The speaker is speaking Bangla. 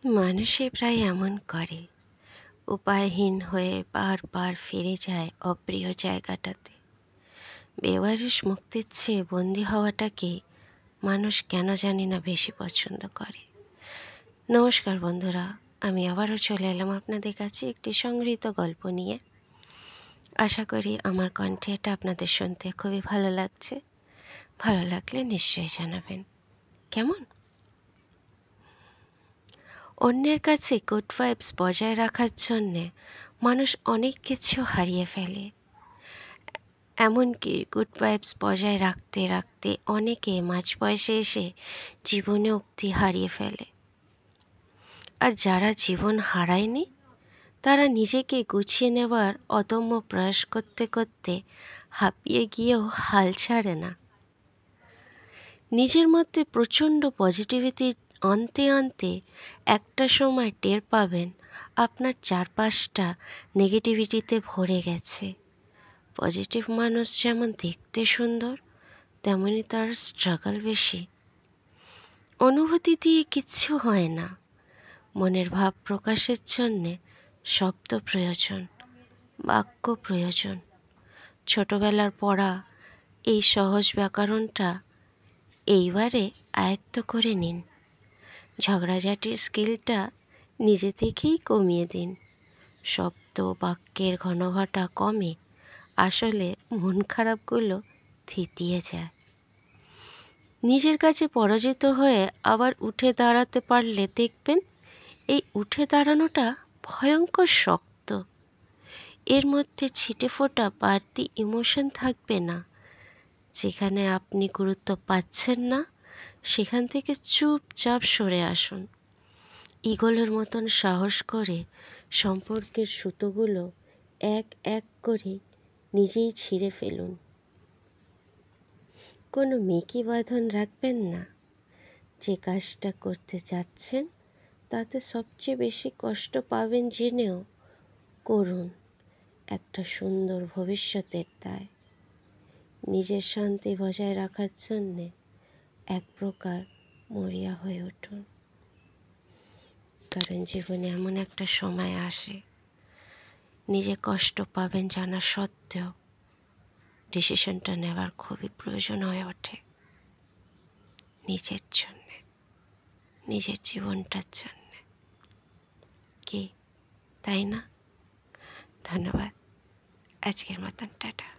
মানুষে প্রায় এমন করে, উপায়হীন হয়ে বারবার ফিরে যায় অপ্রিয় জায়গাটাতে। বেওয়ারিশ মুক্তির চেয়ে বন্দি হওয়াটাকে মানুষ কেন জানি না বেশি পছন্দ করে। নমস্কার বন্ধুরা, আমি আবারও চলে এলাম আপনাদের কাছে একটি সংগৃহীত গল্প নিয়ে। আশা করি আমার কণ্ঠে এটা আপনাদের শুনতে খুবই ভালো লাগছে। ভালো লাগলে নিশ্চয়ই জানাবেন। কেমন? অন্যের কাছে গুড ভাইবস বজায় রাখার জন্যে মানুষ অনেক কিছু হারিয়ে ফেলে। এমনকি গুড ভাইবস বজায় রাখতে রাখতে অনেকে মাঝ বয়সে এসে জীবনে অবধি হারিয়ে ফেলে। আর যারা জীবন হারায়নি তারা নিজেকে গুছিয়ে নেওয়ার অদম্য প্রয়াস করতে করতে হাঁপিয়ে গিয়েও হাল ছাড়ে না। নিজের মধ্যে প্রচণ্ড পজিটিভিটি আনতে আনতে একটা সময় টের পাবেন আপনার চারপাশটা নেগেটিভিটিতে ভরে গেছে। পজিটিভ মানুষ যেমন দেখতে সুন্দর, তেমনি তার স্ট্রাগল বেশি। অনুভূতি দিয়ে কিচ্ছু হয় না। মনের ভাব প্রকাশের জন্যে শব্দ প্রয়োজন, বাক্য প্রয়োজন। ছোটবেলার পড়া এই সহজ ব্যাকরণটা এইবারে আয়ত্ত করে নিন। ঝগড়াঝাটির স্কিলটা নিজে থেকেই কমিয়ে দিন। শব্দ বাক্যের ঘনঘটা কমে আসলে মন খারাপগুলো থিতিয়ে যায়। নিজের কাছে পরাজিত হয়ে আবার উঠে দাঁড়াতে পারলে দেখবেন এই উঠে দাঁড়ানোটা ভয়ঙ্কর শক্ত। এর মধ্যে ছিটে ফোটা বাড়তি ইমোশন থাকবে না। যেখানে আপনি গুরুত্ব পাচ্ছেন না সেখান থেকে চুপচাপ সরে আসুন। ঈগলের মতন সাহস করে সম্পর্কের সুতোগুলো এক এক করে নিজেই ছিঁড়ে ফেলুন। কোনো মেকি বাঁধন রাখবেন না। যে কাজটা করতে যাচ্ছেন তাতে সবচেয়ে বেশি কষ্ট পাবেন জেনেও করুন। একটা সুন্দর ভবিষ্যতের দায়। নিজের শান্তি বজায় রাখার জন্যে এক প্রকার মরিয়া হয়ে উঠুন। কারণ জীবনে এমন একটা সময় আসে নিজে কষ্ট পাবেন জানা সত্ত্বেও ডিসিশনটা নেওয়ার খুবই প্রয়োজন হয়ে ওঠে নিজের জন্যে, নিজের জীবনটার জন্যে। কি তাই না? ধন্যবাদ। আজকের মতন টাটা।